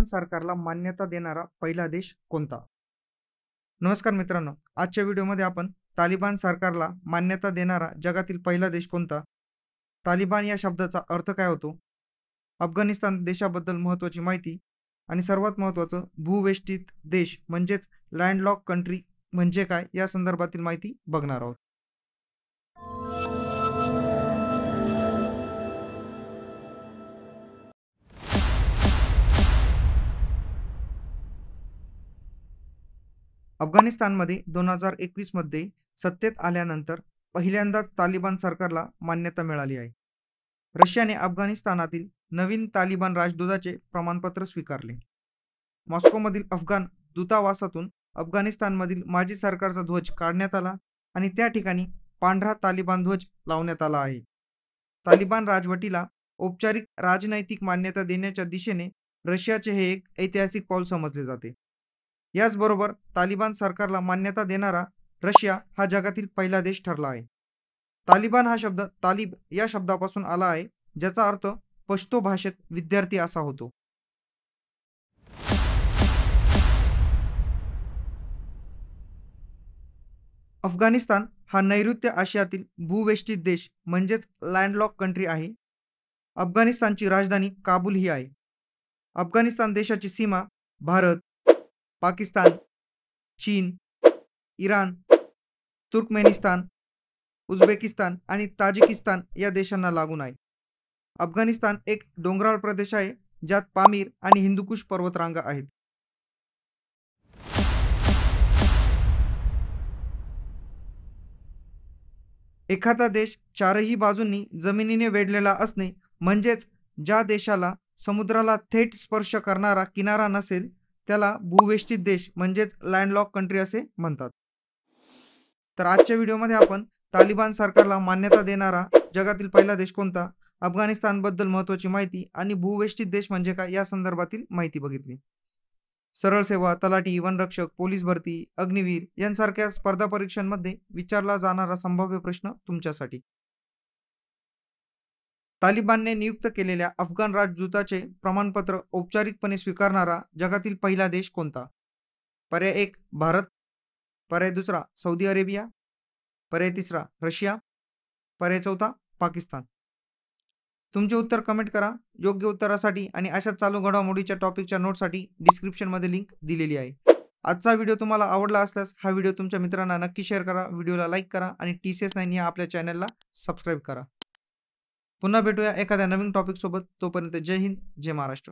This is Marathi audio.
सरकारला मान्यता देणारा पहिला देश कोणता? नमस्कार मित्रांनो, आजच्या व्हिडिओमध्ये आपण तालिबान सरकारला मान्यता देणारा जगातील पहिला देश कोणता, तालिबान या शब्दाचा अर्थ काय होतो, अफगाणिस्तान देशाबद्दल महत्त्वाची माहिती आणि सर्वात महत्त्वाचं भूवेष्टित देश म्हणजेच लँडलॉक कंट्री म्हणजे काय या संदर्भातील माहिती बघणार आहोत. अफगाणिस्तानमध्ये 2021 मध्ये सत्तेत आल्यानंतर पहिल्यांदाच तालिबान सरकारला मान्यता मिळाली आहे. रशियाने अफगाणिस्तानातील नवीन तालिबान राजदूताचे प्रमाणपत्र स्वीकारले. मॉस्कोमधील अफगाण दूतावासातून अफगाणिस्तानमधील माजी सरकारचा ध्वज काढण्यात आला आणि त्या ठिकाणी पांढरा तालिबान ध्वज लावण्यात आला आहे. तालिबान राजवटीला औपचारिक राजनैतिक मान्यता देण्याच्या दिशेने रशियाचे हे एक ऐतिहासिक पाऊल समजले जाते. याचबरोबर तालिबान सरकारला मान्यता देणारा रशिया हा जगातील पहिला देश ठरला आहे. तालिबान हा शब्द तालिब या शब्दापासून आला आहे, ज्याचा अर्थ पश्तो भाषेत विद्यार्थी असा होतो. अफगाणिस्तान हा नैऋत्य आशियातील भूवेष्टित देश म्हणजेच लँडलॉक कंट्री आहे. अफगाणिस्तानची राजधानी काबूल ही आहे. अफगाणिस्तान देशाची सीमा भारत, पाकिस्तान, चीन, इराण, तुर्कमेनिस्तान, उझबेकिस्तान आणि ताजिकिस्तान या देशांना लागून आहे. अफगाणिस्तान एक डोंगराळ प्रदेश आहे, ज्यात पामीर आणि हिंदुकुश पर्वतरांगा आहेत. एखादा देश चारही बाजूंनी जमिनीने वेढलेला असणे म्हणजेच ज्या देशाला समुद्राला थेट स्पर्श करणारा किनारा नसेल त्याला भूवेष्टित देश म्हणजेच लँडलॉक कंट्री असे म्हणतात. तर आजच्या व्हिडिओमध्ये आपण तालिबान सरकारला मान्यता देणारा जगातील पहिला देश कोणता, अफगाणिस्तानबद्दल महत्त्वाची माहिती आणि भूवेष्टित देश म्हणजे काय या संदर्भातील माहिती बघितली. सरळ सेवा, तलाठी, वनरक्षक, पोलीस भरती, अग्निवीर यांसारख्या स्पर्धा परीक्षांमध्ये विचारला जाणारा संभाव्य प्रश्न तुमच्यासाठी. तालिबानने नियुक्त केलेल्या अफगाण राजदूताचे प्रमाणपत्र औपचारिकपणे स्वीकारणारा जगातील पहिला देश कोणता? पर्याय 1 भारत, पर्याय 2 सौदी अरेबिया, पर्याय 3 रशिया, पर्याय 4 पाकिस्तान. तुमचे उत्तर कमेंट करा. योग्य उत्तरासाठी आणि अशा चालू घडामोडीच्या टॉपिकच्या नोटसाठी डिस्क्रिप्शनमध्ये लिंक दिलेली आहे. आजचा व्हिडिओ तुम्हाला आवडला असल्यास हा व्हिडिओ तुमच्या मित्रांना नक्की शेअर करा, व्हिडिओला लाईक करा आणि TCS9 या आपल्या चॅनलला सबस्क्राईब करा. पुन्हा भेटूया एखाद्या नवीन टॉपिक सोबत. तोपर्यंत जय हिंद, जय महाराष्ट्र.